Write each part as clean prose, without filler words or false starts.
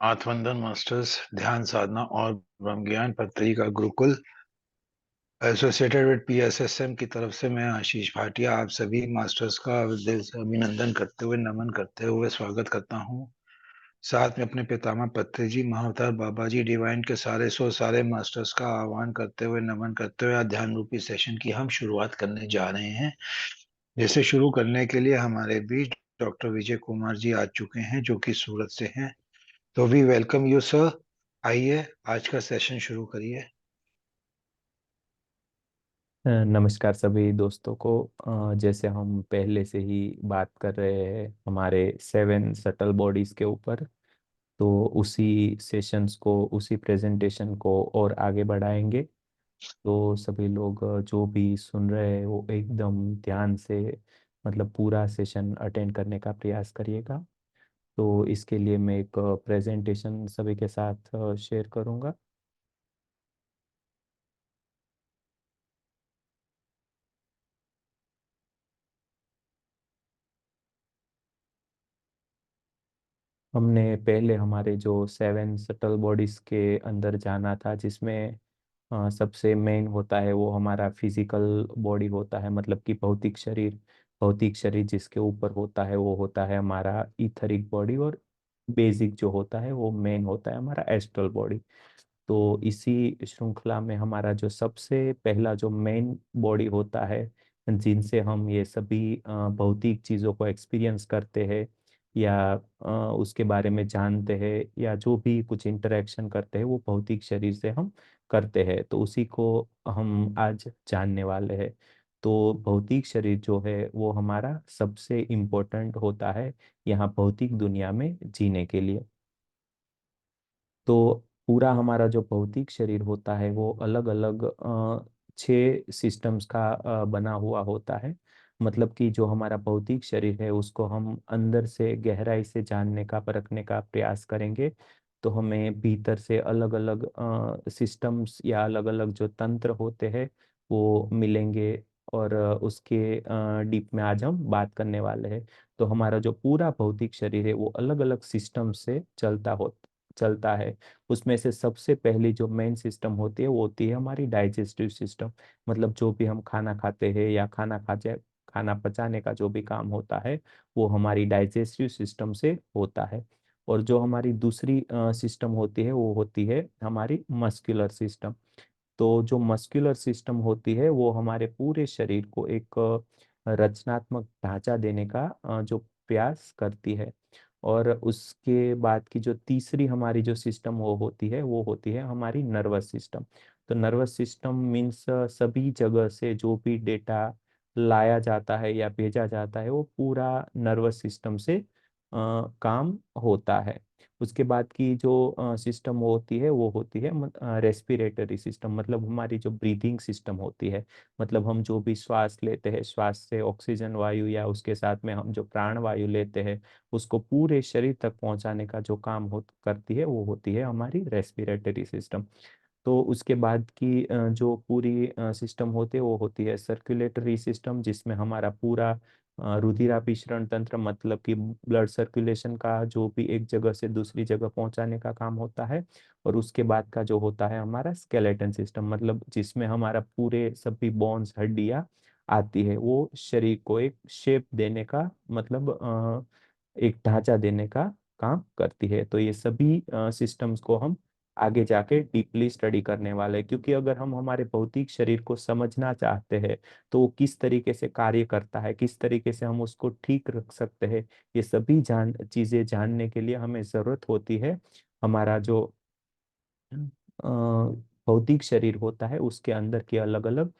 आत्मवंदन masters ध्यान साधना और ब्रह्म ज्ञान पत्री का गुरुकुल एसोसिएटेड विद पीएसएसएम की तरफ से मैं आशीष भाटिया आप सभी मास्टर्स का दिल से अभिनंदन करते हुए नमन करते हुए स्वागत करता हूं। साथ में अपने पितामह पत्री जी महाअवतार बाबा जी डिवाइन के सारे मास्टर्स का आह्वान करते हुए नमन करते हुए ध्यान रूपी सेशन की हम शुरुआत करने जा रहे हैं। जिसे शुरू करने के लिए हमारे बीच डॉक्टर विजय कुमार जी आ चुके हैं जो कि सूरत से हैं। तो वी वेलकम यू सर। आइए आज का सेशन शुरू करिए। नमस्कार सभी दोस्तों को। जैसे हम पहले से ही बात कर रहे हैं हमारे 7 सटल बॉडीज के ऊपर, तो उसी सेशंस को, उसी प्रेजेंटेशन को और आगे बढ़ाएंगे। तो सभी लोग जो भी सुन रहे हैं वो एकदम ध्यान से, मतलब पूरा सेशन अटेंड करने का प्रयास करिएगा। तो इसके लिए मैं एक प्रेजेंटेशन सभी के साथ शेयर करूंगा। हमने पहले हमारे जो 7 सटल बॉडीज के अंदर जाना था, जिसमें सबसे मेन होता है वो हमारा फिजिकल बॉडी होता है, मतलब कि भौतिक शरीर। भौतिक शरीर जिसके ऊपर होता है वो होता है हमारा ईथरिक बॉडी, और बेसिक जो होता है वो मेन होता है हमारा एस्ट्रल बॉडी। तो इसी श्रृंखला में हमारा जो सबसे पहला जो मेन बॉडी होता है, जिनसे हम ये सभी भौतिक चीज़ों को एक्सपीरियंस करते हैं, या उसके बारे में जानते हैं, या जो भी कुछ इंटरेक्शन करते हैं वो भौतिक शरीर से हम करते हैं, तो उसी को हम आज जानने वाले हैं। तो भौतिक शरीर जो है वो हमारा सबसे इम्पोर्टेंट होता है यहाँ भौतिक दुनिया में जीने के लिए। तो पूरा हमारा जो भौतिक शरीर होता है वो अलग अलग 6 सिस्टम्स का बना हुआ होता है। मतलब कि जो हमारा भौतिक शरीर है उसको हम अंदर से गहराई से जानने का, परखने का प्रयास करेंगे, तो हमें भीतर से अलग अलग सिस्टम्स या अलग अलग जो तंत्र होते हैं वो मिलेंगे। और उसके डीप में आज हम बात करने वाले हैं। तो हमारा जो पूरा भौतिक शरीर है वो अलग अलग सिस्टम से चलता है। उसमें से सबसे पहली जो मेन सिस्टम होती है वो होती है हमारी डाइजेस्टिव सिस्टम। मतलब जो भी हम खाना खाते हैं या खाना पचाने का जो भी काम होता है वो हमारी डाइजेस्टिव सिस्टम से होता है। और जो हमारी दूसरी सिस्टम होती है वो होती है हमारी मस्कुलर सिस्टम। तो जो मस्कुलर सिस्टम होती है वो हमारे पूरे शरीर को एक रचनात्मक ढांचा देने का जो प्रयास करती है। और उसके बाद की जो तीसरी हमारी जो सिस्टम वो होती है हमारी नर्वस सिस्टम। तो नर्वस सिस्टम मीन्स सभी जगह से जो भी डेटा लाया जाता है या भेजा जाता है वो पूरा नर्वस सिस्टम से काम होता है। उसके बाद की जो सिस्टम होती है वो होती है रेस्पिरेटरी सिस्टम, मतलब हमारी जो ब्रीथिंग सिस्टम होती है। मतलब हम जो भी श्वास लेते हैं, श्वास से ऑक्सीजन वायु या उसके साथ में हम जो प्राण वायु लेते हैं उसको पूरे शरीर तक पहुंचाने का जो काम करती है वो होती है हमारी रेस्पिरेटरी सिस्टम। तो उसके बाद की जो पूरी सिस्टम होती है वो होती है सर्कुलेटरी सिस्टम, जिसमें हमारा पूरा रुधिराभिसरण तंत्र, मतलब कि ब्लड सर्कुलेशन का जो भी एक जगह से दूसरी जगह पहुंचाने का काम होता है। और उसके बाद का जो होता है हमारा स्केलेटन सिस्टम, मतलब जिसमें हमारा पूरे सभी बोन्स, हड्डियां आती है, वो शरीर को एक शेप देने का, मतलब एक ढांचा देने का काम करती है। तो ये सभी सिस्टम्स को हम आगे जाके डीपली स्टडी करने वाले हैं, क्योंकि अगर हम हमारे भौतिक शरीर को समझना चाहते हैं तो वो किस तरीके से कार्य करता है, किस तरीके से हम उसको ठीक रख सकते हैं, ये सभी चीजें जानने के लिए हमें जरूरत होती है हमारा जो भौतिक शरीर होता है उसके अंदर के अलग अलग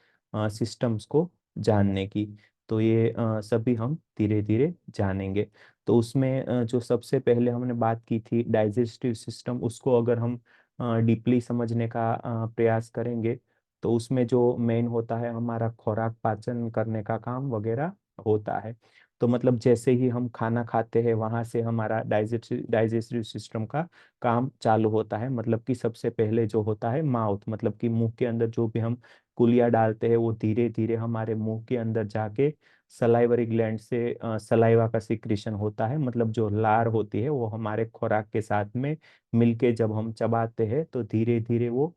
सिस्टम्स को जानने की। तो ये सभी हम धीरे धीरे जानेंगे। तो उसमें जो सबसे पहले हमने बात की थी डाइजेस्टिव सिस्टम, उसको अगर हम डीपली समझने का प्रयास करेंगे तो उसमें जो मेन होता है हमारा खुराक पाचन करने का काम वगैरह होता है। तो मतलब जैसे ही हम खाना खाते हैं वहां से हमारा डाइजेस्टिव सिस्टम का काम चालू होता है। मतलब कि सबसे पहले जो होता है माउथ, मतलब कि मुंह के अंदर जो भी हम कुलिया डालते हैं वो धीरे धीरे हमारे मुंह के अंदर जाके सलाइवरी ग्लैंड से सलाइवा का सिक्रीशन होता है, मतलब जो लार होती है वो हमारे खुराक के साथ में मिलके जब हम चबाते हैं तो धीरे धीरे वो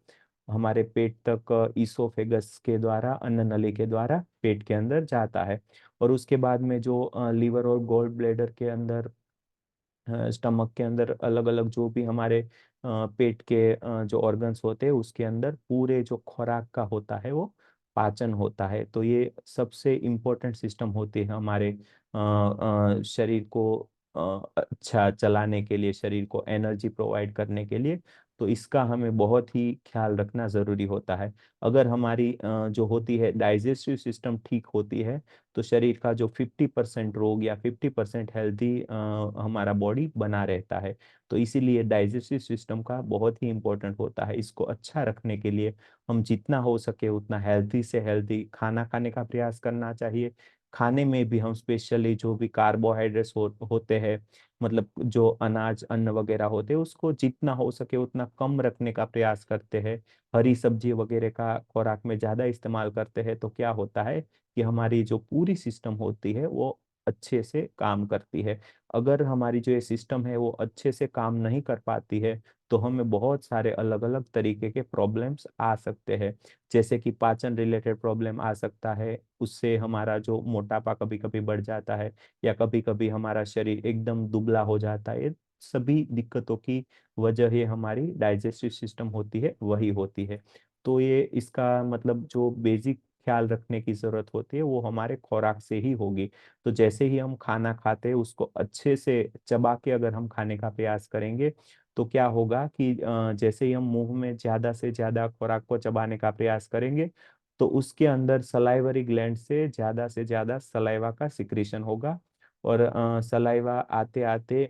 हमारे पेट तक ईसोफेगस के द्वारा, अन्न नली के द्वारा पेट के अंदर जाता है। और उसके बाद में जो लीवर और गॉल ब्लैडर के अंदर, स्टमक के अंदर अलग अलग जो भी हमारे पेट के जो ऑर्गन्स होते हैं उसके अंदर पूरे जो खुराक का होता है वो पाचन होता है। तो ये सबसे इम्पोर्टेंट सिस्टम होती है हमारे शरीर को अच्छा चलाने के लिए, शरीर को एनर्जी प्रोवाइड करने के लिए। तो इसका हमें बहुत ही ख्याल रखना जरूरी होता है। अगर हमारी जो होती है डाइजेस्टिव सिस्टम ठीक होती है तो शरीर का जो 50% रोग या 50% हेल्दी हमारा बॉडी बना रहता है। तो इसीलिए डाइजेस्टिव सिस्टम का बहुत ही इम्पोर्टेंट होता है। इसको अच्छा रखने के लिए हम जितना हो सके उतना हेल्दी से हेल्दी खाना खाने का प्रयास करना चाहिए। खाने में भी हम स्पेशली जो भी कार्बोहाइड्रेट्स होते हैं, मतलब जो अनाज अन्न वगैरह होते हैं, उसको जितना हो सके उतना कम रखने का प्रयास करते हैं। हरी सब्जी वगैरह का खुराक में ज्यादा इस्तेमाल करते हैं तो क्या होता है कि हमारी जो पूरी सिस्टम होती है वो अच्छे से काम करती है। अगर हमारी जो ये सिस्टम है वो अच्छे से काम नहीं कर पाती है तो हमें बहुत सारे अलग अलग तरीके के प्रॉब्लम्स आ सकते हैं। जैसे कि पाचन रिलेटेड प्रॉब्लम आ सकता है, उससे हमारा जो मोटापा कभी कभी बढ़ जाता है, या कभी कभी हमारा शरीर एकदम दुबला हो जाता है। ये सभी दिक्कतों की वजह ये हमारी डाइजेस्टिव सिस्टम होती है, वही होती है। तो ये इसका मतलब जो बेसिक ख्याल रखने की जरूरत होती है वो हमारे खुराक से ही होगी। तो जैसे ही हम खाना खाते हैं उसको अच्छे से चबा के अगर हम खाने का प्रयास करेंगे तो क्या होगा कि जैसे ही हम मुंह में ज्यादा से ज्यादा खुराक को चबाने का प्रयास करेंगे तो उसके अंदर सलाइवरी ग्लैंड से ज्यादा सलाइवा का सिक्रीशन होगा। और सलाइवा आते आते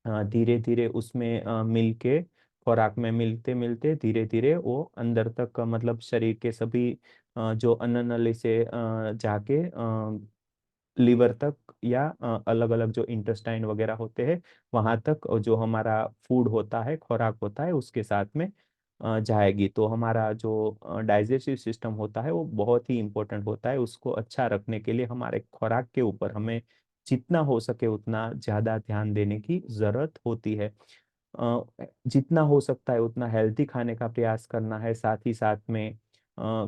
धीरे धीरे उसमें मिलके, खुराक में मिलते मिलते धीरे धीरे वो अंदर तक मतलब शरीर के सभी जो अन्न नली से जाके लीवर तक, या अलग अलग जो इंटेस्टाइन वगैरह होते हैं वहां तक, और जो हमारा फूड होता है, खुराक होता है, उसके साथ में जाएगी। तो हमारा जो डाइजेस्टिव सिस्टम होता है वो बहुत ही इंपॉर्टेंट होता है। उसको अच्छा रखने के लिए हमारे खुराक के ऊपर हमें जितना हो सके उतना ज्यादा ध्यान देने की जरूरत होती है। जितना हो सकता है उतना हेल्थी खाने का प्रयास करना है। साथ ही साथ में अ,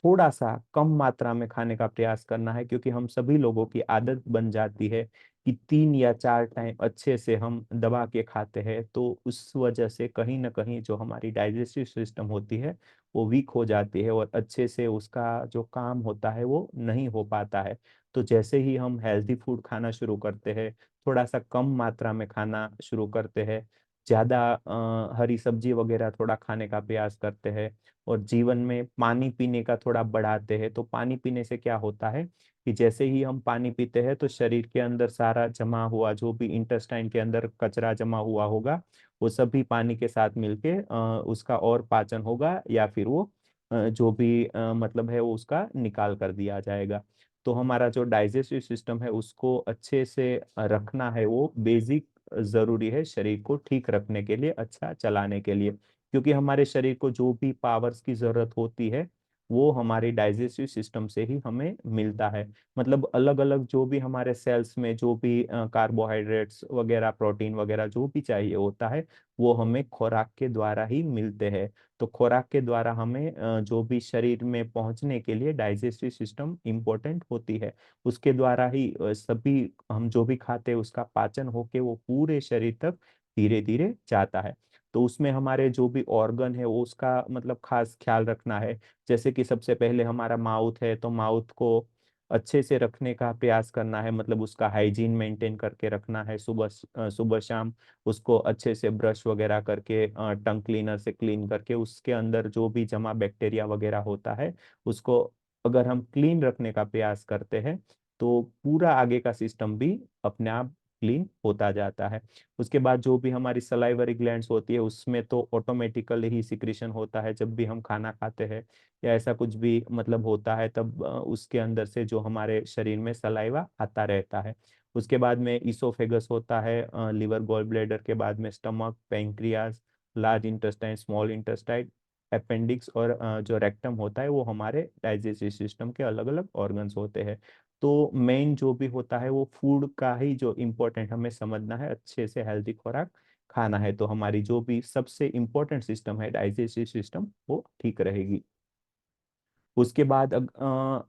थोड़ा सा कम मात्रा में खाने का प्रयास करना है, क्योंकि हम सभी लोगों की आदत बन जाती है कि 3 या 4 टाइम अच्छे से हम दबा के खाते हैं। तो उस वजह से कहीं ना कहीं जो हमारी डाइजेस्टिव सिस्टम होती है वो वीक हो जाती है, और अच्छे से उसका जो काम होता है वो नहीं हो पाता है। तो जैसे ही हम हेल्थी फूड खाना शुरू करते हैं, थोड़ा सा कम मात्रा में खाना शुरू करते हैं, ज्यादा हरी सब्जी वगैरह थोड़ा खाने का प्रयास करते हैं, और जीवन में पानी पीने का थोड़ा बढ़ाते हैं। तो पानी पीने से क्या होता है कि जैसे ही हम पानी पीते हैं तो शरीर के अंदर सारा जमा हुआ जो भी इंटेस्टाइन के अंदर कचरा जमा हुआ होगा वो सभी पानी के साथ मिलके उसका और पाचन होगा, या फिर वो जो भी मतलब है वो उसका निकाल कर दिया जाएगा। तो हमारा जो डाइजेस्टिव सिस्टम है उसको अच्छे से रखना है, वो बेसिक जरूरी है शरीर को ठीक रखने के लिए, अच्छा चलाने के लिए। क्योंकि हमारे शरीर को जो भी पावर्स की जरूरत होती है वो हमारे डाइजेस्टिव सिस्टम से ही हमें मिलता है। मतलब अलग अलग जो भी हमारे सेल्स में जो भी कार्बोहाइड्रेट्स वगैरह, प्रोटीन वगैरह जो भी चाहिए होता है वो हमें खुराक के द्वारा ही मिलते हैं। तो खुराक के द्वारा हमें जो भी शरीर में पहुंचने के लिए डाइजेस्टिव सिस्टम इम्पोर्टेंट होती है। उसके द्वारा ही सभी हम जो भी खाते हैं उसका पाचन होके वो पूरे शरीर तक धीरे धीरे जाता है। तो उसमें हमारे जो भी ऑर्गन है वो उसका मतलब खास ख्याल रखना है। जैसे कि सबसे पहले हमारा माउथ है, तो माउथ को अच्छे से रखने का प्रयास करना है, मतलब उसका हाइजीन मेंटेन करके रखना है। सुबह शाम उसको अच्छे से ब्रश वगैरह करके, टंग क्लीनर से क्लीन करके, उसके अंदर जो भी जमा बैक्टीरिया वगैरह होता है उसको अगर हम क्लीन रखने का प्रयास करते हैं तो पूरा आगे का सिस्टम भी अपने आप क्लीन होता जाता है। उसके बाद जो भी हमारी सलाइवरी ग्लैंड्स होती है उसमें तो ऑटोमेटिकली ही सिक्रीशन होता है जब भी हम खाना खाते हैं, या ऐसा कुछ भी मतलब होता है तब उसके अंदर से जो हमारे शरीर में सलाइवा आता रहता है। उसके बाद में ईसोफेगस होता है, लिवर गॉल ब्लैडर के बाद में stomach, pancreas, large intestine, small intestine, appendix, और जो रेक्टम होता है वो हमारे डाइजेस्टिव सिस्टम के अलग अलग ऑर्गन्स होते हैं। तो मेन जो भी होता है वो फूड का ही जो इम्पोर्टेंट हमें समझना है, अच्छे से हेल्दी खुराक खाना है, तो हमारी जो भी सबसे इम्पोर्टेंट सिस्टम है डाइजेस्टिव सिस्टम वो ठीक रहेगी। उसके बाद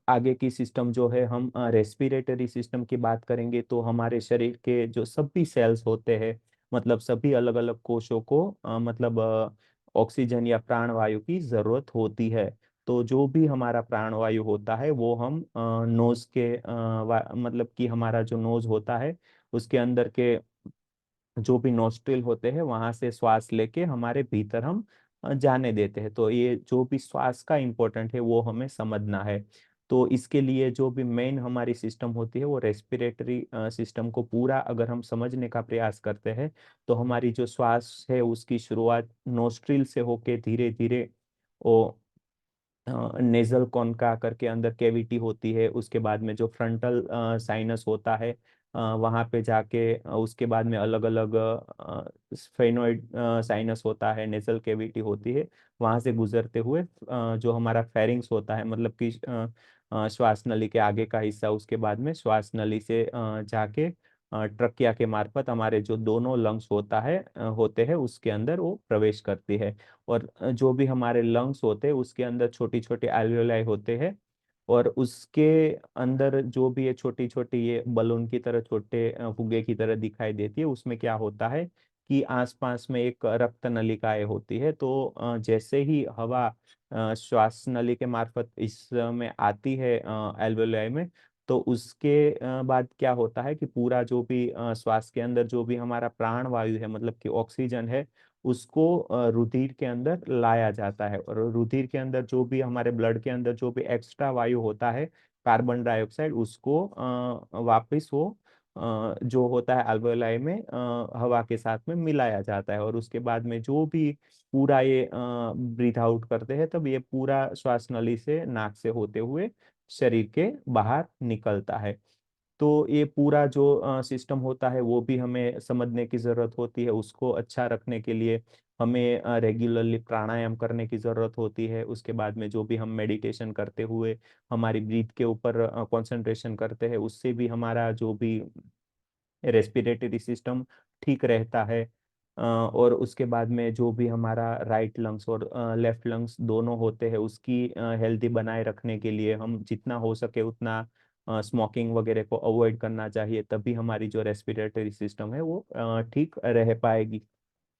आगे की सिस्टम जो है, हम रेस्पिरेटरी सिस्टम की बात करेंगे, तो हमारे शरीर के जो सभी सेल्स होते हैं, मतलब सभी अलग अलग कोशों को मतलब ऑक्सीजन या प्राणवायु की जरूरत होती है। तो जो भी हमारा प्राणवायु होता है वो हम नोज के मतलब कि हमारा जो नोज होता है उसके अंदर के जो भी नोस्ट्रिल होते हैं वहां से श्वास लेके हमारे भीतर हम जाने देते हैं। तो ये जो भी श्वास का इम्पोर्टेंट है वो हमें समझना है। तो इसके लिए जो भी मेन हमारी सिस्टम होती है वो रेस्पिरेटरी सिस्टम को पूरा अगर हम समझने का प्रयास करते हैं, तो हमारी जो श्वास है उसकी शुरुआत नोस्ट्रिल से होके धीरे धीरे वो नेजल कॉन्का करके अंदर कैविटी होती है, उसके बाद में जो फ्रंटल साइनस होता है वहां पे जाके उसके बाद में अलग अलग स्फेनोइड साइनस होता है, नेजल कैविटी होती है, वहां से गुजरते हुए जो हमारा फेरिंग्स होता है, मतलब कि श्वास नली के आगे का हिस्सा, उसके बाद में श्वास नली से जाके ट्रकिया के मार्फत हमारे जो दोनों लंग्स होते हैं उसके अंदर वो प्रवेश करती है। और जो भी हमारे लंग्स होते हैं उसके अंदर छोटी छोटी एल्वेलाई होते हैं, और उसके अंदर जो भी ये छोटी छोटी ये बलून की तरह छोटे फुग्गे की तरह दिखाई देती है, उसमें क्या होता है कि आसपास में एक रक्त नलिकाएं होती है। तो जैसे ही हवा श्वास नली के मार्फत इसमें आती है एल्वेलाई में, तो उसके बाद क्या होता है कि पूरा जो भी श्वास के अंदर जो भी हमारा प्राण वायु है, मतलब कि ऑक्सीजन है, उसको रुधिर के अंदर लाया जाता है। और रुधिर के अंदर जो भी हमारे ब्लड के अंदर जो भी एक्स्ट्रा वायु होता है, कार्बन डाइऑक्साइड, उसको वापस वो जो होता है अल्वेओलाई में हवा के साथ में मिलाया जाता है। और उसके बाद में जो भी पूरा ये ब्रीथ आउट करते हैं, तब ये पूरा श्वास नली से नाक से होते हुए शरीर के बाहर निकलता है। तो ये पूरा जो सिस्टम होता है वो भी हमें समझने की जरूरत होती है। उसको अच्छा रखने के लिए हमें रेगुलरली प्राणायाम करने की जरूरत होती है। उसके बाद में जो भी हम मेडिटेशन करते हुए हमारी ब्रीथ के ऊपर कंसंट्रेशन करते हैं, उससे भी हमारा जो भी रेस्पिरेटरी सिस्टम ठीक रहता है। और उसके बाद में जो भी हमारा राइट लंग्स और लेफ्ट लंग्स दोनों होते हैं, उसकी हेल्दी बनाए रखने के लिए हम जितना हो सके उतना स्मोकिंग वगैरह को अवॉइड करना चाहिए, तभी हमारी जो रेस्पिरेटरी सिस्टम है वो ठीक रह पाएगी।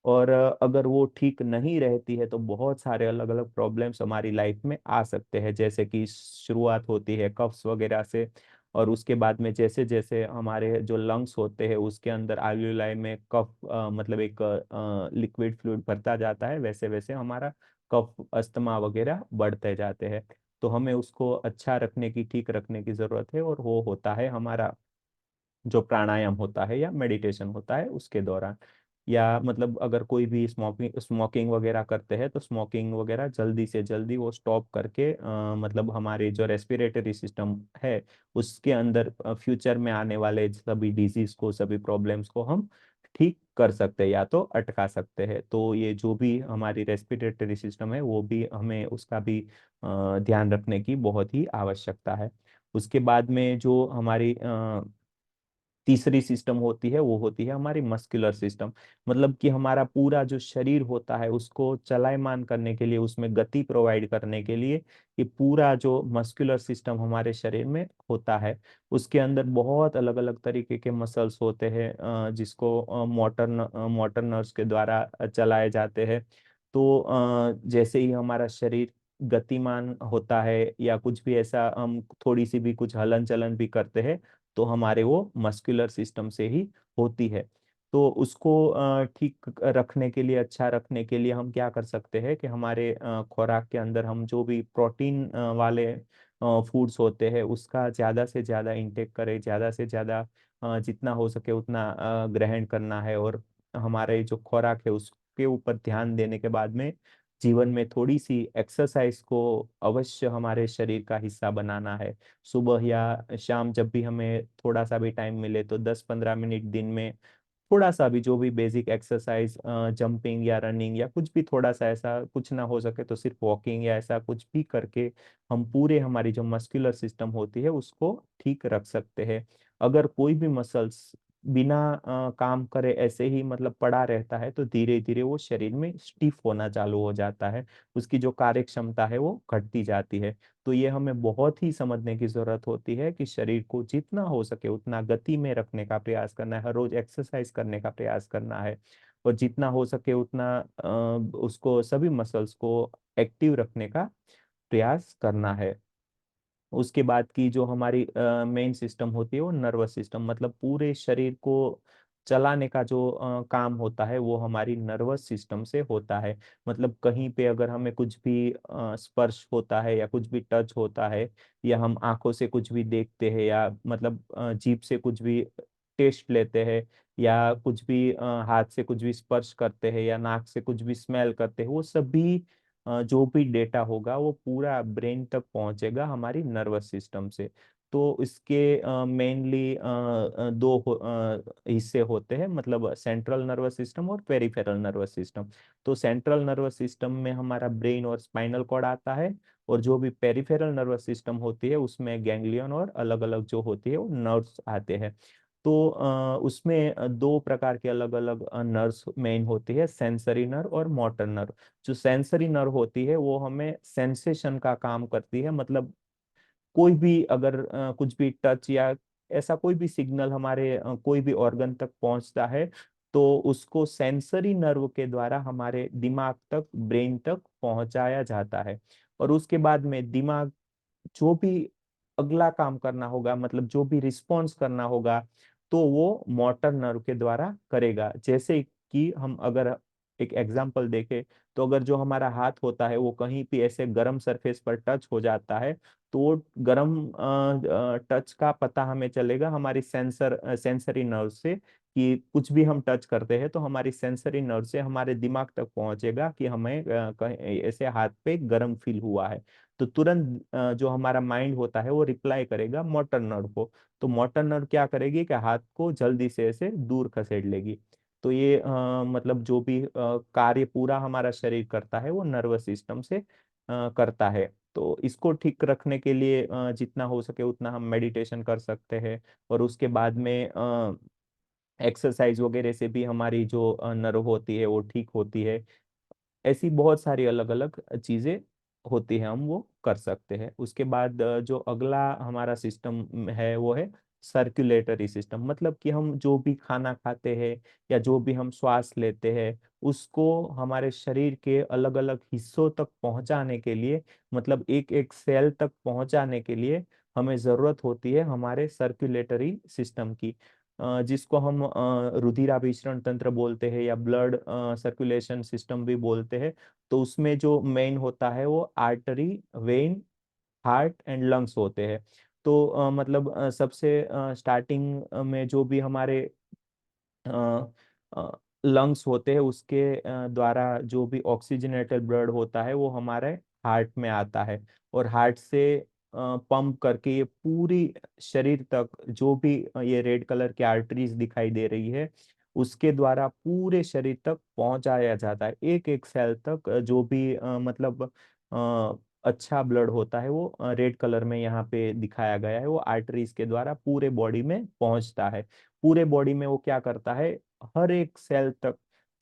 और अगर वो ठीक नहीं रहती है तो बहुत सारे अलग अलग प्रॉब्लम्स हमारी लाइफ में आ सकते हैं, जैसे कि शुरुआत होती है कफ्स वगैरह से, और उसके बाद में जैसे जैसे हमारे जो लंग्स होते हैं उसके अंदर आल्वियोलाई में कफ मतलब एक लिक्विड फ्लूइड भरता जाता है, वैसे वैसे हमारा कफ अस्थमा वगैरह बढ़ते जाते हैं। तो हमें उसको अच्छा रखने की, ठीक रखने की जरूरत है, और वो होता है हमारा जो प्राणायाम होता है या मेडिटेशन होता है उसके दौरान। या मतलब अगर कोई भी स्मोकिंग स्मोकिंग वगैरह करते हैं तो स्मोकिंग वगैरह जल्दी से जल्दी वो स्टॉप करके मतलब हमारे जो रेस्पिरेटरी सिस्टम है उसके अंदर फ्यूचर में आने वाले सभी डिजीज को, सभी प्रॉब्लम्स को हम ठीक कर सकते हैं या तो अटका सकते हैं। तो ये जो भी हमारी रेस्पिरेटरी सिस्टम है वो भी हमें उसका भी ध्यान रखने की बहुत ही आवश्यकता है। उसके बाद में जो हमारी तीसरी सिस्टम होती है वो होती है हमारी मस्कुलर सिस्टम। मतलब कि हमारा पूरा जो शरीर होता है उसको चलायमान करने के लिए, उसमें गति प्रोवाइड करने के लिए ये पूरा जो मस्कुलर सिस्टम हमारे शरीर में होता है, उसके अंदर बहुत अलग अलग तरीके के मसल्स होते हैं जिसको मोटर नर्व्स के द्वारा चलाए जाते हैं। तो जैसे ही हमारा शरीर गतिमान होता है या कुछ भी ऐसा हम थोड़ी सी भी कुछ हलन चलन भी करते हैं, तो हमारे वो मस्कुलर सिस्टम से ही होती है। तो उसको ठीक रखने के लिए, अच्छा रखने के लिए हम क्या कर सकते हैं कि हमारे खुराक के अंदर हम जो भी प्रोटीन वाले फूड्स होते हैं उसका ज्यादा से ज्यादा इंटेक करें, ज्यादा से ज्यादा जितना हो सके उतना ग्रहण करना है। और हमारे जो खुराक है उसके ऊपर ध्यान देने के बाद में जीवन में थोड़ी सी एक्सरसाइज को अवश्य हमारे शरीर का हिस्सा बनाना है। सुबह या शाम जब भी हमें थोड़ा सा भी टाइम मिले तो 10-15 मिनट दिन में थोड़ा सा भी जो भी बेसिक एक्सरसाइज, जंपिंग या रनिंग या कुछ भी, थोड़ा सा ऐसा कुछ ना हो सके तो सिर्फ वॉकिंग या ऐसा कुछ भी करके हम पूरे हमारी जो मस्कुलर सिस्टम होती है उसको ठीक रख सकते हैं। अगर कोई भी मसल्स बिना काम करे ऐसे ही मतलब पड़ा रहता है तो धीरे धीरे वो शरीर में स्टिफ होना चालू हो जाता है, उसकी जो कार्य क्षमता है वो घटती जाती है। तो ये हमें बहुत ही समझने की जरूरत होती है कि शरीर को जितना हो सके उतना गति में रखने का प्रयास करना है, हर रोज एक्सरसाइज करने का प्रयास करना है, और जितना हो सके उतना उसको सभी मसल्स को एक्टिव रखने का प्रयास करना है। उसके बाद की जो हमारी मेन सिस्टम होती है वो नर्वस सिस्टम, मतलब पूरे शरीर को चलाने का जो काम होता है वो हमारी नर्वस सिस्टम से होता है। मतलब कहीं पे अगर हमें कुछ भी स्पर्श होता है या कुछ भी टच होता है, या हम आंखों से कुछ भी देखते हैं, या मतलब जीभ से कुछ भी टेस्ट लेते हैं, या कुछ भी हाथ से कुछ भी स्पर्श करते हैं, या नाक से कुछ भी स्मेल करते हैं, वो सभी जो भी डेटा होगा वो पूरा ब्रेन तक पहुंचेगा हमारी नर्वस सिस्टम से। तो इसके मेनली दो हिस्से होते हैं, मतलब सेंट्रल नर्वस सिस्टम और पेरिफेरल नर्वस सिस्टम। तो सेंट्रल नर्वस सिस्टम में हमारा ब्रेन और स्पाइनल कॉर्ड आता है, और जो भी पेरिफेरल नर्वस सिस्टम होती है उसमें गैंग्लियन और अलग अलग जो होती है वो नर्व्स आते हैं। तो उसमें दो प्रकार के अलग अलग नर्व्स मेन होती है, सेंसरी नर्व और मोटर नर्व। जो सेंसरी नर्व होती है वो हमें सेंसेशन का काम करती है, मतलब कोई भी अगर कुछ भी टच या ऐसा कोई भी सिग्नल हमारे कोई भी ऑर्गन तक पहुंचता है तो उसको सेंसरी नर्व के द्वारा हमारे दिमाग तक, ब्रेन तक पहुंचाया जाता है। और उसके बाद में दिमाग जो भी अगला काम करना होगा, मतलब जो भी रिस्पॉन्स करना होगा, तो वो मोटर नर्व के द्वारा करेगा। जैसे कि हम अगर एक एग्जांपल देखें, तो अगर जो हमारा हाथ होता है वो कहीं भी ऐसे गर्म सरफेस पर टच हो जाता है, तो वो गर्म टच का पता हमें चलेगा हमारी सेंसरी नर्व से, कि कुछ भी हम टच करते हैं तो हमारी सेंसरी नर्व से हमारे दिमाग तक पहुंचेगा कि हमें कहीं ऐसे हाथ पे गर्म फील हुआ है। तो तुरंत जो हमारा माइंड होता है वो रिप्लाई करेगा मोटर नर्व को। तो मोटर नर्व क्या करेगी कि हाथ को जल्दी से ऐसे दूर खसेड़ लेगी। तो ये मतलब जो भी कार्य पूरा हमारा शरीर करता है वो नर्वस सिस्टम से करता है। तो इसको ठीक रखने के लिए जितना हो सके उतना हम मेडिटेशन कर सकते हैं, और उसके बाद में एक्सरसाइज वगैरह से भी हमारी जो नर्व होती है वो ठीक होती है। ऐसी बहुत सारी अलग अलग चीजें होती हैं, हम वो कर सकते हैं। उसके बाद जो अगला हमारा सिस्टम है वो है सर्कुलेटरी सिस्टम, मतलब कि हम जो भी खाना खाते हैं या जो भी हम श्वास लेते हैं उसको हमारे शरीर के अलग अलग हिस्सों तक पहुंचाने के लिए, मतलब एक एक सेल तक पहुंचाने के लिए हमें जरूरत होती है हमारे सर्कुलेटरी सिस्टम की, जिसको हम रुधिराभिसरण तंत्र बोलते हैं या ब्लड सर्कुलेशन सिस्टम भी बोलते हैं। तो उसमें जो मेन होता है वो artery, when, heart and lungs होते हैं। तो मतलब सबसे स्टार्टिंग में जो भी हमारे लंग्स होते हैं उसके द्वारा जो भी ऑक्सीजनेटेड ब्लड होता है वो हमारे हार्ट में आता है, और हार्ट से पंप करके ये पूरी शरीर तक जो भी ये रेड कलर की आर्टरीज दिखाई दे रही है उसके द्वारा पूरे शरीर तक पहुंचाया जाता है, एक एक सेल तक जो भी मतलब अच्छा ब्लड होता है वो रेड कलर में यहाँ पे दिखाया गया है, वो आर्टरीज के द्वारा पूरे बॉडी में पहुंचता है। पूरे बॉडी में वो क्या करता है, हर एक सेल तक,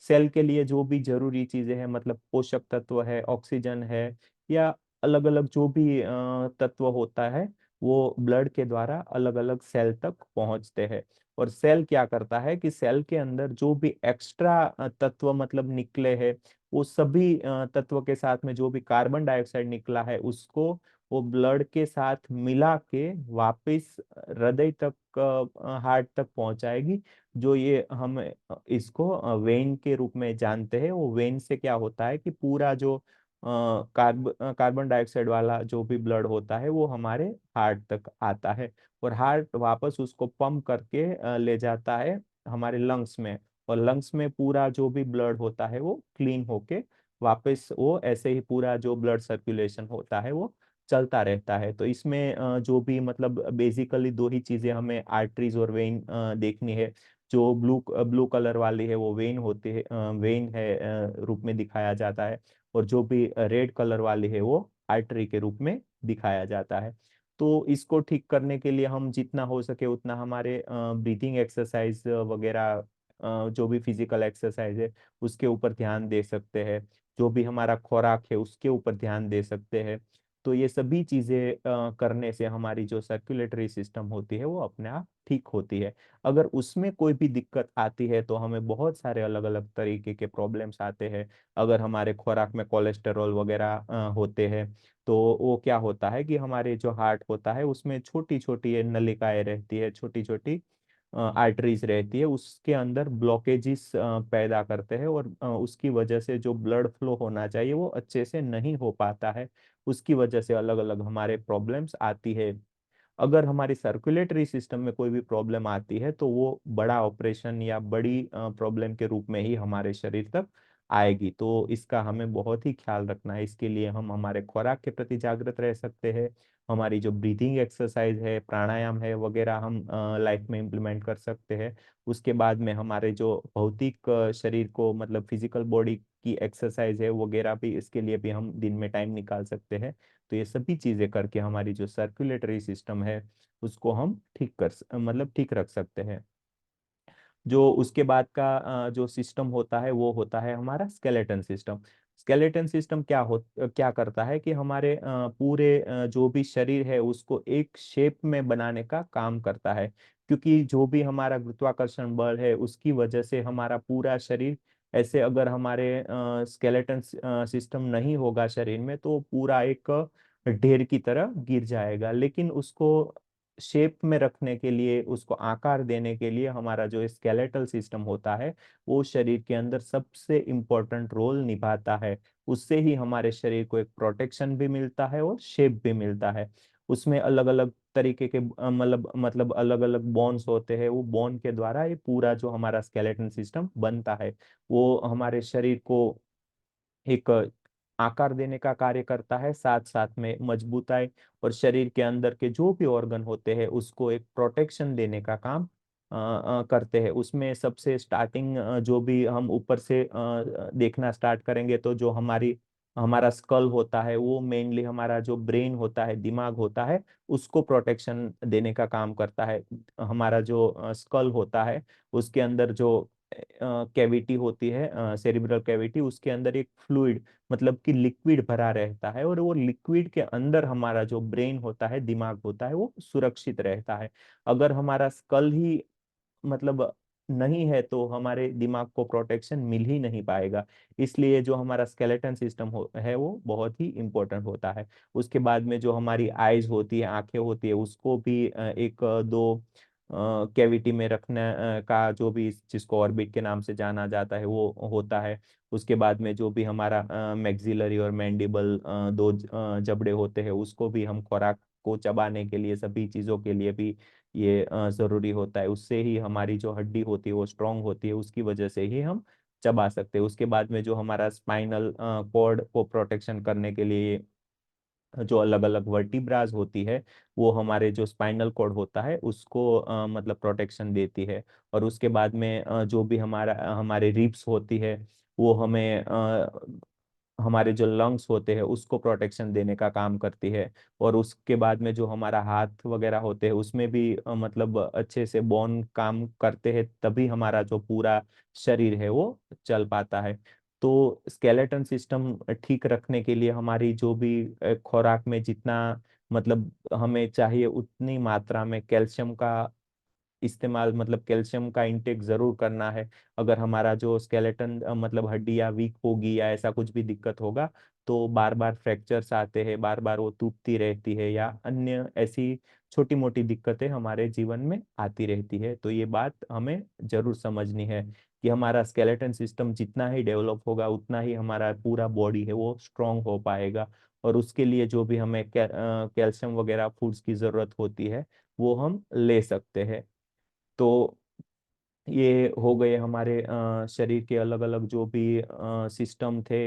सेल के लिए जो भी जरूरी चीजें हैं, मतलब पोषक तत्व है, ऑक्सीजन है, या अलग अलग जो भी तत्व होता है वो ब्लड के द्वारा अलग अलग सेल तक पहुंचते हैं। और सेल क्या करता है कि सेल के अंदर जो भी एक्स्ट्रा तत्व मतलब निकले हैं, वो सभी तत्व के साथ में जो भी कार्बन डाइऑक्साइड निकला है उसको वो ब्लड के साथ मिला के वापस हृदय तक, हार्ट तक पहुंचाएगी। जो ये हम इसको वेन के रूप में जानते हैं, वो वेन से क्या होता है कि पूरा जो कार्बन डाइऑक्साइड वाला जो भी ब्लड होता है वो हमारे हार्ट तक आता है, और हार्ट वापस उसको पंप करके ले जाता है हमारे लंग्स में, और लंग्स में पूरा जो भी ब्लड होता है वो क्लीन होके वापस वो ऐसे ही पूरा जो ब्लड सर्कुलेशन होता है वो चलता रहता है। तो इसमें जो भी मतलब बेसिकली दो ही चीजें हमें आर्टरीज और वेन देखनी है। जो ब्लू ब्लू कलर वाली है वो वेन होती है, वेन है रूप में दिखाया जाता है। और जो भी रेड कलर वाली है वो आर्टरी के रूप में दिखाया जाता है। तो इसको ठीक करने के लिए हम जितना हो सके उतना हमारे ब्रीथिंग एक्सरसाइज वगैरह, जो भी फिजिकल एक्सरसाइज है उसके ऊपर ध्यान दे सकते हैं। जो भी हमारा खुराक है उसके ऊपर ध्यान दे सकते हैं। तो ये सभी चीजें करने से हमारी जो सर्कुलेटरी सिस्टम होती है वो अपने आप ठीक होती है। अगर उसमें कोई भी दिक्कत आती है तो हमें बहुत सारे अलग अलग तरीके के प्रॉब्लम्स आते हैं। अगर हमारे खुराक में कोलेस्टेरॉल वगैरह होते हैं तो वो क्या होता है कि हमारे जो हार्ट होता है उसमें छोटी छोटी ये नलिकाएं रहती है, छोटी छोटी आर्टरीज रहती है, उसके अंदर ब्लॉकेजेस पैदा करते हैं। और उसकी वजह से जो ब्लड फ्लो होना चाहिए वो अच्छे से नहीं हो पाता है। उसकी वजह से अलग अलग हमारे प्रॉब्लम्स आती है। अगर हमारी सर्कुलेटरी सिस्टम में कोई भी प्रॉब्लम आती है तो वो बड़ा ऑपरेशन या बड़ी प्रॉब्लम के रूप में ही हमारे शरीर तक आएगी। तो इसका हमें बहुत ही ख्याल रखना है। इसके लिए हम हमारे खुराक के प्रति जागृत रह सकते हैं। हमारी जो ब्रीथिंग एक्सरसाइज है, प्राणायाम है वगैरह हम लाइफ में इम्प्लीमेंट कर सकते हैं। उसके बाद में हमारे जो भौतिक शरीर को मतलब फिजिकल बॉडी की एक्सरसाइज है वगैरह भी, इसके लिए भी हम दिन में टाइम निकाल सकते हैं। तो ये सभी चीजें करके हमारी जो सर्कुलेटरी सिस्टम है उसको हम मतलब ठीक रख सकते हैं। जो उसके बाद का जो सिस्टम होता है वो होता है हमारा स्केलेटन सिस्टम। स्केलेटन सिस्टम क्या करता है कि हमारे पूरे जो भी शरीर है उसको एक शेप में बनाने का काम करता है। क्योंकि जो भी हमारा गुरुत्वाकर्षण बल है उसकी वजह से हमारा पूरा शरीर ऐसे, अगर हमारे स्केलेटन सिस्टम नहीं होगा शरीर में तो पूरा एक ढेर की तरह गिर जाएगा। लेकिन उसको शेप में रखने के लिए, उसको आकार देने के लिए हमारा जो स्केलेटल सिस्टम होता है वो शरीर के अंदर सबसे इम्पोर्टेंट रोल निभाता है। उससे ही हमारे शरीर को एक प्रोटेक्शन भी मिलता है और शेप भी मिलता है। उसमें अलग अलग तरीके के मतलब अलग अलग बोन्स होते हैं। वो बोन के द्वारा ये पूरा जो हमारा स्केलेटन सिस्टम बनता है वो हमारे शरीर को एक आकार देने का कार्य करता है, साथ साथ में मजबूताई और शरीर के अंदर के जो भी ऑर्गन होते हैं उसको एक प्रोटेक्शन देने का काम करते हैं। उसमें सबसे स्टार्टिंग जो भी हम ऊपर से देखना स्टार्ट करेंगे तो जो हमारा स्कल होता है वो मेनली हमारा जो ब्रेन होता है, दिमाग होता है, उसको प्रोटेक्शन देने का काम करता है। हमारा जो स्कल होता है उसके अंदर जो कैविटी होती है, सेरिब्रल कैविटी, उसके अंदर एक फ्लूइड मतलब कि लिक्विड भरा रहता है। और वो लिक्विड के अंदर हमारा जो ब्रेन होता है, दिमाग होता है, वो सुरक्षित रहता है। अगर हमारा स्कल ही मतलब नहीं है तो हमारे दिमाग को प्रोटेक्शन मिल ही नहीं पाएगा। इसलिए जो हमारा स्केलेटन सिस्टम है वो बहुत ही इंपॉर्टेंट होता है। उसके बाद में जो हमारी आईज होती है, आंखें होती है, उसको भी एक दो कैविटी में रखने का जो भी जिसको ऑर्बिट के नाम से जाना जाता है वो होता है। उसके बाद में जो भी हमारा मैक्सिलरी और मैंडिबल दो जबड़े होते हैं उसको भी हम खुराक को चबाने के लिए, सभी चीजों के लिए भी ये जरूरी होता है। उससे ही हमारी जो हड्डी होती है वो स्ट्रांग होती है, उसकी वजह से ही हम चबा सकते हैं। उसके बाद में जो हमारा स्पाइनल कॉर्ड को प्रोटेक्शन करने के लिए जो अलग अलग वर्टिब्राज होती है वो हमारे जो स्पाइनल कॉर्ड होता है उसको मतलब प्रोटेक्शन देती है। और उसके बाद में जो भी हमारे रिब्स होती है वो हमें हमारे जो लंग्स होते हैं उसको प्रोटेक्शन देने का काम करती है। और उसके बाद में जो हमारा हाथ वगैरह होते हैं उसमें भी मतलब अच्छे से बोन काम करते हैं, तभी हमारा जो पूरा शरीर है वो चल पाता है। तो स्केलेटन सिस्टम ठीक रखने के लिए हमारी जो भी खुराक में जितना मतलब हमें चाहिए उतनी मात्रा में कैल्शियम का इस्तेमाल, मतलब कैल्शियम का इंटेक जरूर करना है। अगर हमारा जो स्केलेटन मतलब हड्डियां वीक होगी या ऐसा कुछ भी दिक्कत होगा तो बार बार फ्रैक्चर्स आते हैं, बार बार वो टूटती रहती है या अन्य ऐसी छोटी मोटी दिक्कतें हमारे जीवन में आती रहती है। तो ये बात हमें जरूर समझनी है कि हमारा स्केलेटन सिस्टम जितना ही डेवलप होगा उतना ही हमारा पूरा बॉडी है वो स्ट्रांग हो पाएगा। और उसके लिए जो भी हमें कैल्शियम वगैरह फूड्स की जरूरत होती है वो हम ले सकते हैं। तो ये हो गए हमारे शरीर के अलग अलग जो भी सिस्टम थे।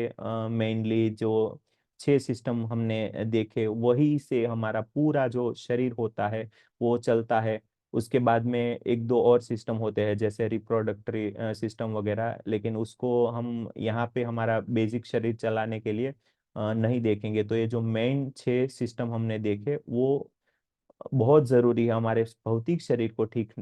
मेनली जो 6 सिस्टम हमने देखे वही से हमारा पूरा जो शरीर होता है वो चलता है। उसके बाद में एक दो और सिस्टम होते हैं जैसे रिप्रोडक्टरी सिस्टम वगैरह, लेकिन उसको हम यहाँ पे हमारा बेसिक शरीर चलाने के लिए नहीं देखेंगे। तो ये जो मेन 6 सिस्टम हमने देखे वो बहुत जरूरी है हमारे भौतिक शरीर को ठीक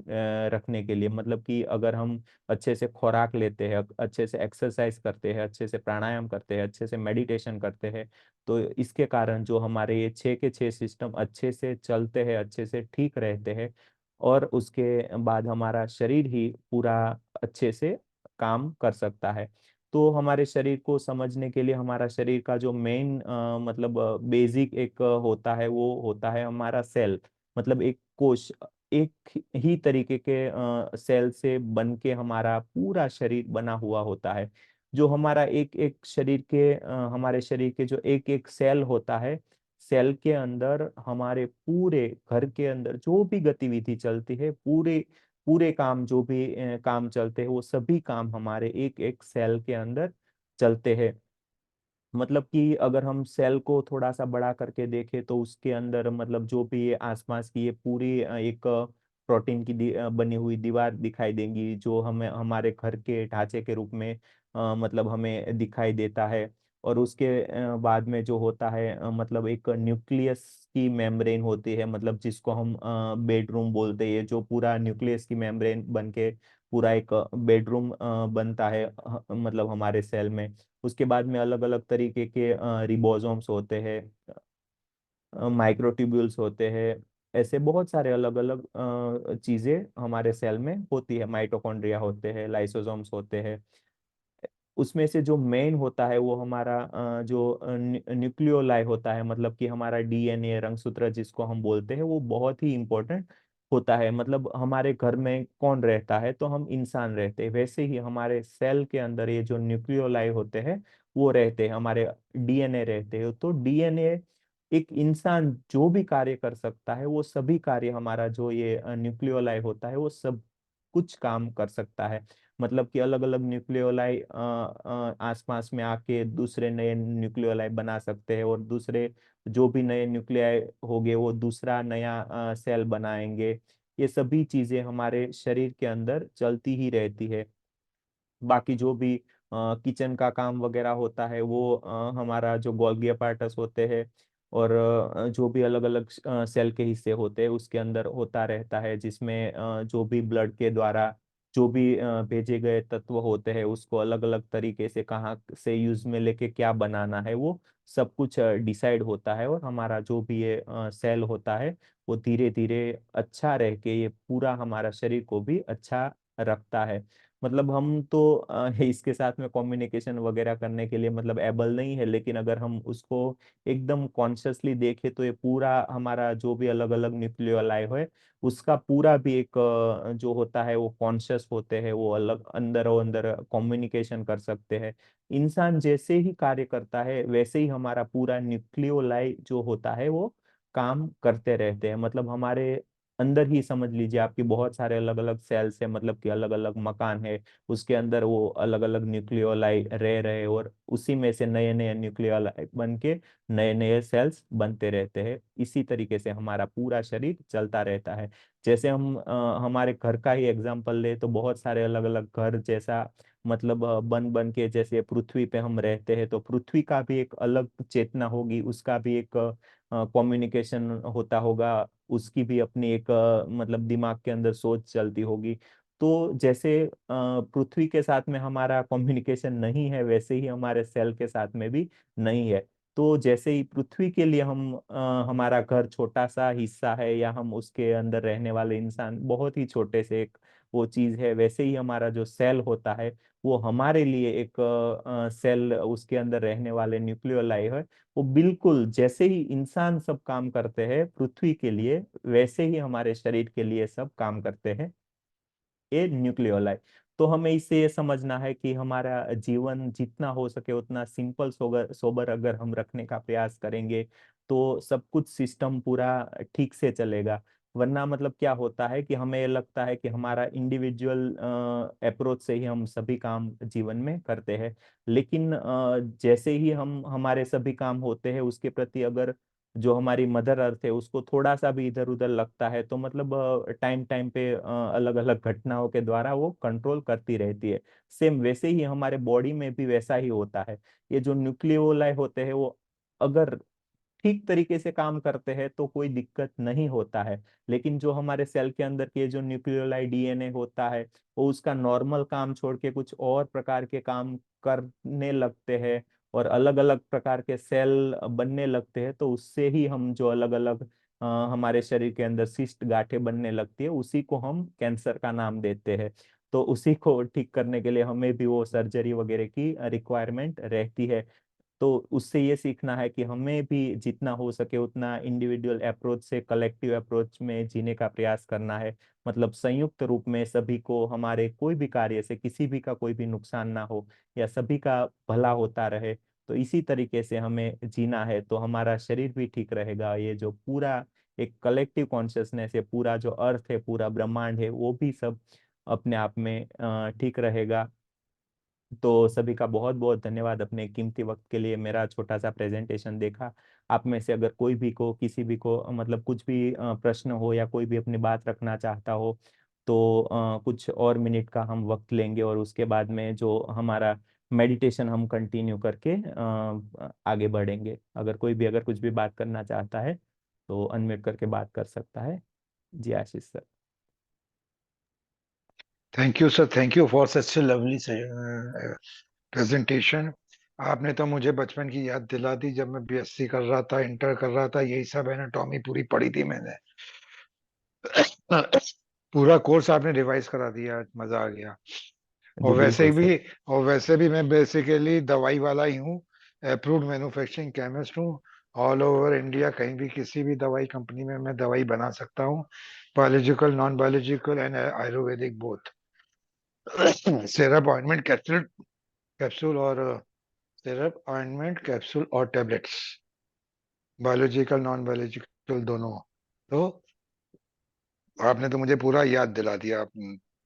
रखने के लिए। मतलब कि अगर हम अच्छे से खुराक लेते हैं, अच्छे से एक्सरसाइज करते हैं, अच्छे से प्राणायाम करते हैं, अच्छे से मेडिटेशन करते हैं, तो इसके कारण जो हमारे ये 6 के 6 सिस्टम अच्छे से चलते हैं, अच्छे से ठीक रहते हैं, और उसके बाद हमारा शरीर ही पूरा अच्छे से काम कर सकता है। तो हमारे शरीर को समझने के लिए हमारा शरीर का जो मेन मतलब बेसिक एक होता है, वो होता है हमारा सेल। मतलब एक कोश, एक ही तरीके के सेल से बन के हमारा पूरा शरीर बना हुआ होता है। जो हमारा एक एक शरीर के हमारे शरीर के जो एक एक सेल होता है, सेल के अंदर हमारे पूरे घर के अंदर जो भी गतिविधि चलती है, पूरे पूरे काम जो भी काम चलते हैं, वो सभी काम हमारे एक एक सेल के अंदर चलते हैं। मतलब कि अगर हम सेल को थोड़ा सा बड़ा करके देखें तो उसके अंदर मतलब जो भी ये आसपास की ये पूरी एक प्रोटीन की बनी हुई दीवार दिखाई देंगी, जो हमें हमारे घर के ढांचे के रूप में मतलब हमें दिखाई देता है। और उसके बाद में जो होता है मतलब एक न्यूक्लियस की मेम्ब्रेन होती है, मतलब जिसको हम बेडरूम बोलते हैं। ये जो पूरा न्यूक्लियस की मेम्ब्रेन बन के पूरा एक बेडरूम बनता है मतलब हमारे सेल में। उसके बाद में अलग अलग तरीके के रिबोसोम्स होते हैं, माइक्रोट्यूब्यूल्स होते हैं। ऐसे बहुत सारे अलग अलग चीजें हमारे सेल में होती है। माइटोकॉन्ड्रिया होते हैं, लाइसोसोम्स होते हैं। उसमें से जो मेन होता है वो हमारा जो न्यूक्लियोलाई होता है, मतलब कि हमारा डीएनए रंगसूत्र जिसको हम बोलते हैं, वो बहुत ही इंपॉर्टेंट होता है। मतलब हमारे घर में कौन रहता है, तो हम इंसान रहते हैं, वैसे ही हमारे सेल के अंदर ये जो न्यूक्लियोलाई होते हैं वो रहते हैं, हमारे डीएनए रहते हैं। तो डीएनए एक इंसान जो भी कार्य कर सकता है, वो सभी कार्य हमारा जो ये न्यूक्लियोलाई होता है वो सब कुछ काम कर सकता है। मतलब कि अलग अलग न्यूक्लियोलाई आसपास में आके दूसरे नए न्यूक्लियोलाई बना सकते हैं, और दूसरे जो भी नए न्यूक्लियाई होंगे वो दूसरा नया सेल बनाएंगे। ये सभी चीजें हमारे शरीर के अंदर चलती ही रहती है। बाकी जो भी किचन का काम वगैरह होता है वो हमारा जो गोल्गी apparatus होते हैं, और जो भी अलग अलग सेल के हिस्से होते हैं उसके अंदर होता रहता है, जिसमें जो भी ब्लड के द्वारा जो भी भेजे गए तत्व होते हैं उसको अलग अलग तरीके से कहाँ से यूज में लेके क्या बनाना है, वो सब कुछ डिसाइड होता है। और हमारा जो भी ये सेल होता है वो धीरे धीरे अच्छा रह के ये पूरा हमारा शरीर को भी अच्छा रखता है। मतलब हम तो इसके साथ में कम्युनिकेशन वगैरह करने के लिए मतलब एबल नहीं है, लेकिन अगर हम उसको एकदम कॉन्शियसली देखें तो ये पूरा हमारा जो भी अलग अलग न्यूक्लियोलाई है उसका पूरा भी एक जो होता है वो कॉन्शियस होते हैं, वो अलग अंदर और अंदर कम्युनिकेशन कर सकते हैं। इंसान जैसे ही कार्य करता है वैसे ही हमारा पूरा न्यूक्लियोलाई जो होता है वो काम करते रहते हैं। मतलब हमारे अंदर ही समझ लीजिए आपकी बहुत सारे अलग अलग सेल्स है, मतलब कि अलग अलग मकान है, उसके अंदर वो अलग अलग न्यूक्लियोलाई रह रहे, और उसी में से नए नए न्यूक्लियोलाई बन के नए नए सेल्स बनते रहते हैं। इसी तरीके से हमारा पूरा शरीर चलता रहता है। जैसे हम हमारे घर का ही एग्जांपल ले तो बहुत सारे अलग अलग घर जैसा मतलब बन बन के, जैसे पृथ्वी पे हम रहते हैं तो पृथ्वी का भी एक अलग चेतना होगी, उसका भी एक कम्युनिकेशन होता होगा, उसकी भी अपनी एक मतलब दिमाग के अंदर सोच चलती होगी। तो जैसे पृथ्वी के साथ में हमारा कम्युनिकेशन नहीं है, वैसे ही हमारे सेल के साथ में भी नहीं है। तो जैसे ही पृथ्वी के लिए हम हमारा घर छोटा सा हिस्सा है, या हम उसके अंदर रहने वाले इंसान बहुत ही छोटे से एक वो चीज है, वैसे ही हमारा जो सेल होता है वो हमारे लिए एक सेल, उसके अंदर रहने वाले न्यूक्लियोलाई है, वो बिल्कुल जैसे ही इंसान सब काम करते हैं पृथ्वी के लिए, वैसे ही हमारे शरीर के लिए सब काम करते हैं ये न्यूक्लियोलाई। तो हमें इससे ये समझना है कि हमारा जीवन जितना हो सके उतना सिंपल सोबर सोबर अगर हम रखने का प्रयास करेंगे तो सब कुछ सिस्टम पूरा ठीक से चलेगा। वरना मतलब क्या होता है कि हमें लगता है कि हमारा इंडिविजुअल अप्रोच से ही हम सभी काम जीवन में करते हैं, लेकिन जैसे ही हम हमारे सभी काम होते हैं उसके प्रति अगर जो हमारी मदर अर्थ है उसको थोड़ा सा भी इधर उधर लगता है तो मतलब टाइम टाइम पे अलग अलग घटनाओं के द्वारा वो कंट्रोल करती रहती है। सेम वैसे ही हमारे बॉडी में भी वैसा ही होता है। ये जो न्यूक्लियोलाई होते हैं वो अगर ठीक तरीके से काम करते हैं तो कोई दिक्कत नहीं होता है। लेकिन जो हमारे सेल के अंदर के जो न्यूक्लियोलाई डीएनए होता है वो उसका नॉर्मल काम छोड़ के कुछ और प्रकार के काम करने लगते हैं और अलग अलग प्रकार के सेल बनने लगते हैं, तो उससे ही हम जो अलग अलग हमारे शरीर के अंदर सिस्ट गांठें बनने लगती है उसी को हम कैंसर का नाम देते हैं। तो उसी को ठीक करने के लिए हमें भी वो सर्जरी वगैरह की रिक्वायरमेंट रहती है। तो उससे ये सीखना है कि हमें भी जितना हो सके उतना इंडिविजुअल अप्रोच से कलेक्टिव अप्रोच में जीने का प्रयास करना है। मतलब संयुक्त रूप में सभी को हमारे कोई भी कार्य से किसी भी का कोई भी नुकसान ना हो या सभी का भला होता रहे। तो इसी तरीके से हमें जीना है तो हमारा शरीर भी ठीक रहेगा। ये जो पूरा एक कलेक्टिव कॉन्शियसनेस है, पूरा जो अर्थ है, पूरा ब्रह्मांड है, वो भी सब अपने आप में ठीक रहेगा। तो सभी का बहुत बहुत धन्यवाद अपने कीमती वक्त के लिए मेरा छोटा सा प्रेजेंटेशन देखा। आप में से अगर कोई भी को किसी भी को मतलब कुछ भी प्रश्न हो या कोई भी अपनी बात रखना चाहता हो तो कुछ और मिनट का हम वक्त लेंगे और उसके बाद में जो हमारा मेडिटेशन हम कंटिन्यू करके आगे बढ़ेंगे। अगर कोई भी अगर कुछ भी बात करना चाहता है तो अनम्यूट करके बात कर सकता है। जी Ashish sir. Thank you sir, thank you for such lovely presentation. आपने तो मुझे बचपन की याद दिला दी, जब मैं बीएससी कर रहा था, इंटर कर रहा था, यही सब एनाटॉमी पूरी पढ़ी थी मैंने। पूरा कोर्स आपने रिवाइज करा दिया, मजा आ गया। जी और वैसे बिल्कुल भी सर। और वैसे भी मैं बेसिकली दवाई वाला ही हूँ, अप्रूव्ड मैन्युफैक्चरिंग केमिस्ट हूँ। ऑल ओवर इंडिया कहीं भी किसी भी दवाई कंपनी में मैं दवाई बना सकता हूँ, biological, non biological and Ayurvedic both. Syrup, ointment, capsule, capsule और सिरप, ऑइंटमेंट, कैप्सूल और टेबलेट्स, बायोलॉजिकल नॉन बायोलॉजिकल दोनों। तो आपने तो मुझे पूरा याद दिला दिया।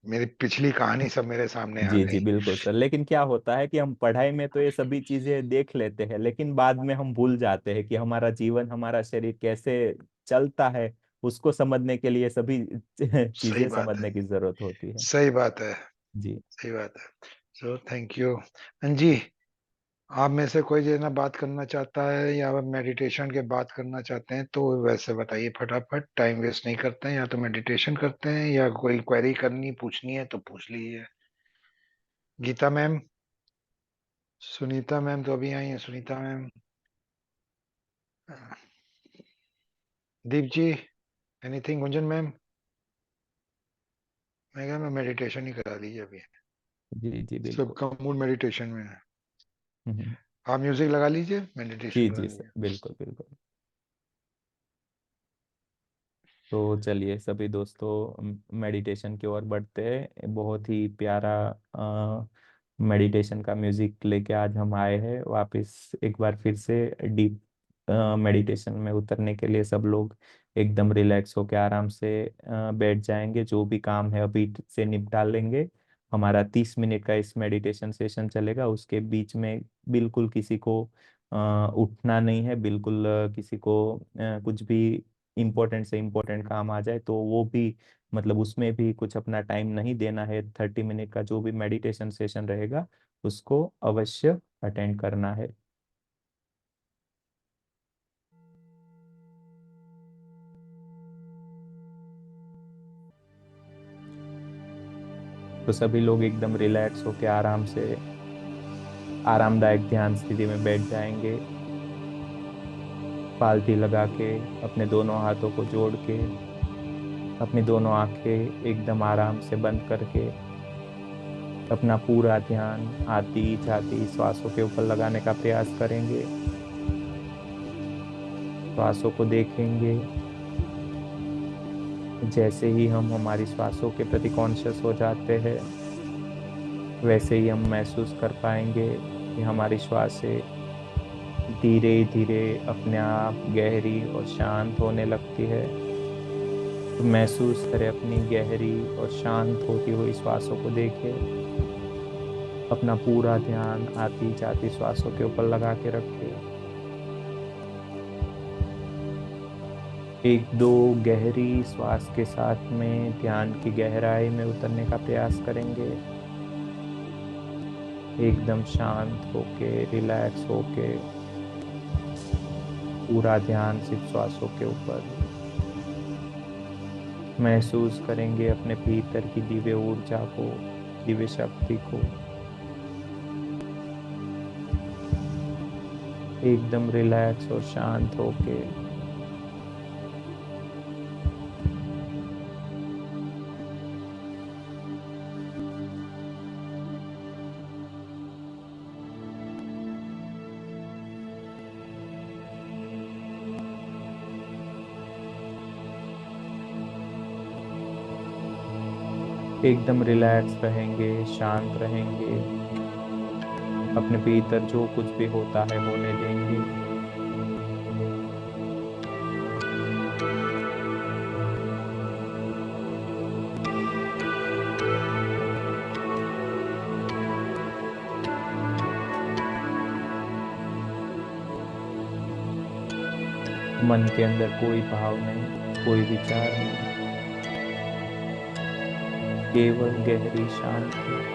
मेरी पिछली कहानी सब मेरे सामने आ जी जी गई। बिल्कुल सर। लेकिन क्या होता है कि हम पढ़ाई में तो ये सभी चीजें देख लेते हैं लेकिन बाद में हम भूल जाते हैं कि हमारा जीवन हमारा शरीर कैसे चलता है। उसको समझने के लिए सभी सही चीजें बात है, समझने की जरूरत होती है। सही बात है, जी सही बात है। So thank you. जी, आप में से कोई जो ना बात करना चाहता है या मेडिटेशन के बात करना चाहते हैं तो वैसे बताइए फटाफट, टाइम वेस्ट नहीं करते हैं। या तो मेडिटेशन करते हैं या कोई क्वेरी करनी पूछनी है तो पूछ लीजिए। गीता मैम, सुनीता मैम तो अभी आई है, सुनीता मैम, दीप जी, एनीथिंग, गुंजन मैम। मैं क्या, मैं मेडिटेशन ही करा लीजिए अभी। जी जी बिल्कुल। सबका मूड मेडिटेशन में है। हम्म। आप म्यूजिक लगा लीजिए, जी मेडिटेशन करा जी सर लीजिए। बिल्कुल बिल्कुल। तो चलिए सभी दोस्तों मेडिटेशन की ओर बढ़ते हैं। बहुत ही प्यारा मेडिटेशन का म्यूजिक लेके आज हम आए हैं वापस एक बार फिर से डीप मेडिटेशन में उतरने के लिए। सब लोग एकदम रिलैक्स होकर आराम से बैठ जाएंगे। जो भी काम है अभी से निपटा लेंगे। हमारा 30 मिनट का इस मेडिटेशन सेशन चलेगा। उसके बीच में बिल्कुल किसी को उठना नहीं है। बिल्कुल किसी को कुछ भी इम्पोर्टेंट से इम्पोर्टेंट काम आ जाए तो वो भी मतलब उसमें भी कुछ अपना टाइम नहीं देना है। 30 मिनट का जो भी मेडिटेशन सेशन रहेगा उसको अवश्य अटेंड करना है। तो सभी लोग एकदम रिलैक्स होकर आराम से आरामदायक ध्यान स्थिति में बैठ जाएंगे। पालथी लगा के अपने दोनों हाथों को जोड़ के अपनी दोनों आंखें एकदम आराम से बंद करके अपना पूरा ध्यान आती जाती श्वासों के ऊपर लगाने का प्रयास करेंगे। श्वासों को देखेंगे। जैसे ही हम हमारी श्वासों के प्रति कॉन्शियस हो जाते हैं वैसे ही हम महसूस कर पाएंगे कि हमारी श्वासें धीरे धीरे अपने आप गहरी और शांत होने लगती है। तो महसूस करें अपनी गहरी और शांत होती हुई श्वासों को देखें। अपना पूरा ध्यान आती जाती श्वासों के ऊपर लगा के रखें। एक दो गहरी श्वास के साथ में ध्यान की गहराई में उतरने का प्रयास करेंगे। एकदम शांत होके, रिलैक्स होके, पूरा ध्यान सिर्फ श्वासों के ऊपर। महसूस करेंगे अपने भीतर की दिव्य ऊर्जा को, दिव्य शक्ति को। एकदम रिलैक्स और शांत होके एकदम रिलैक्स रहेंगे, शांत रहेंगे। अपने भीतर जो कुछ भी होता है होने देंगे। मन के अंदर कोई भाव नहीं, कोई विचार नहीं, केवल गहरी शांति।